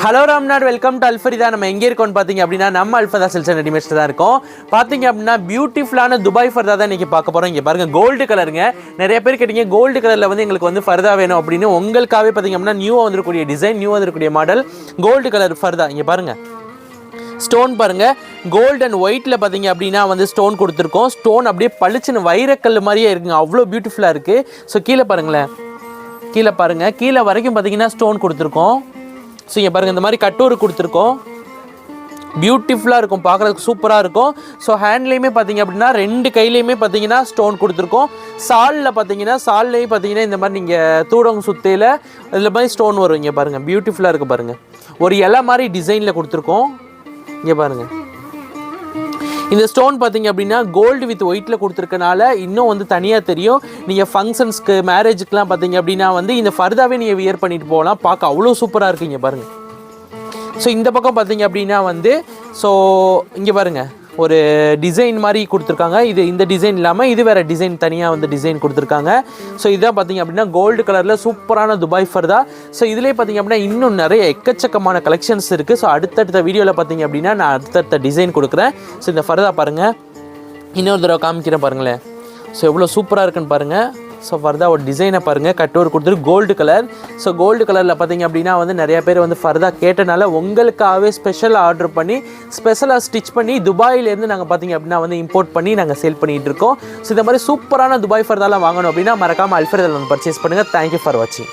Hello Ramnad, welcome to அல்ஃபரிதா. நம்ம எங்கே இருக்கோம்னு பார்த்தீங்க அப்படின்னா நம்ம அல்ஃபதா சில்க்ஸ் அண்ட் ரெடிமேட்ஸ் தான் இருக்கோம். பார்த்தீங்க அப்படின்னா பியூட்டிஃபுல்லான துபாய் ஃபர்தா தான் இன்றைக்கி பார்க்க போகிறோம். இங்கே பாருங்கள், கோல்டு கலருங்க. நிறைய பேர் கேட்டீங்க கோல்டு கலரில் வந்து எங்களுக்கு வந்து ஃபர்தா வேணும் அப்படின்னு. உங்களுக்காகவே பார்த்தீங்க அப்படின்னா நியூவாக வந்துருக்கூடிய டிசைன், நியூவாக வந்துருக்கூடிய மாடல் கோல்டு கலர் ஃபர்தா. இங்கே பாருங்கள், ஸ்டோன் பாருங்கள், கோல்டு அண்ட் ஒயிட்டில் பார்த்தீங்க அப்படின்னா வந்து ஸ்டோன் கொடுத்துருக்கோம். ஸ்டோன் அப்படியே பளிச்சுன்னு வைரக்கல் மாதிரியே இருக்குங்க, அவ்வளோ பியூட்டிஃபுல்லாக இருக்குது. ஸோ கீழே பாருங்களேன், கீழே பாருங்கள், கீழே வரைக்கும் பார்த்தீங்கன்னா ஸ்டோன் கொடுத்துருக்கோம். ஸோ இங்கே பாருங்கள், இந்த மாதிரி கட்டூர் கொடுத்துருக்கோம். பியூட்டிஃபுல்லாக இருக்கும், பார்க்குறதுக்கு சூப்பராக இருக்கும். ஸோ ஹேண்ட்லேயுமே பார்த்தீங்க அப்படின்னா ரெண்டு கையிலையுமே பார்த்தீங்கன்னா ஸ்டோன் கொடுத்துருக்கோம். சாலில் பார்த்தீங்கன்னா சால்லையும் பார்த்தீங்கன்னா இந்த மாதிரி நீங்கள் தூடங்க சுத்தையில் இதில் மாதிரி ஸ்டோன் வரும். இங்கே பாருங்கள், பியூட்டிஃபுல்லாக இருக்குது பாருங்கள். ஒரு இலை மாதிரி டிசைனில் கொடுத்துருக்கோம். இங்கே பாருங்கள், இந்த ஸ்டோன் பார்த்தீங்க அப்படின்னா கோல்டு வித் ஒயிட்டில் கொடுத்துருக்கனால இன்னும் வந்து தனியாக தெரியும். நீங்கள் ஃபங்க்ஷன்ஸ்க்கு, மேரேஜுக்கெலாம் பார்த்தீங்க அப்படின்னா வந்து இந்த ஃபர்தாவே நீங்கள் வியர் பண்ணிட்டு போகலாம். பார்க்க அவ்வளோ சூப்பராக இருக்குங்க பாருங்கள். ஸோ இந்த பக்கம் பார்த்தீங்க அப்படின்னா வந்து ஸோ இங்கே பாருங்கள், ஒரு டிசைன் மாதிரி கொடுத்துருக்காங்க. இந்த டிசைன் இல்லாமல் இது வேறு டிசைன், தனியாக வந்து டிசைன் கொடுத்துருக்காங்க. ஸோ இதான் பார்த்தீங்க அப்படின்னா கோல்டு கலரில் சூப்பரான துபாய் ஃபர்தா. ஸோ இதிலே பார்த்தீங்க அப்படின்னா இன்னும் நிறைய எக்கச்சக்கமான கலெக்ஷன்ஸ் இருக்குது. ஸோ அடுத்தடுத்த வீடியோவில் பார்த்தீங்க அப்படின்னா நான் அடுத்தடுத்த டிசைன் கொடுக்குறேன். ஸோ இந்த ஃபர்தா பாருங்கள், இன்னொரு தடவை காமிக்கிறேன் பாருங்களேன். ஸோ எவ்வளோ சூப்பராக இருக்குன்னு பாருங்கள். ஸோ ஃபர்தா ஒரு டிசைனை பாருங்கள், கட்டோர் கொடுத்துருக்கு கோல்டு கலர். ஸோ கோல்டு கலரில் பார்த்தீங்க அப்படின்னா வந்து நிறைய பேர் வந்து ஃபர்தா கேட்டனால உங்களுக்காகவே ஸ்பெஷலாக ஆர்டர் பண்ணி ஸ்பெஷலாக ஸ்டிச் பண்ணி துபாயிலேருந்து நாங்கள் பார்த்தீங்க அப்படின்னா வந்து இம்போர்ட் பண்ணி நாங்கள் சேல் பண்ணிகிட்டு இருக்கோம். ஸோ இந்த மாதிரி சூப்பரான துபாய் ஃபர்தாலாம் வாங்கணும் அப்படின்னா மறக்காமல் அல்ஃபரிதாவில் வந்து பர்ச்சேஸ் பண்ணுங்கள். தேங்க்யூ ஃபார் வாட்சிங்.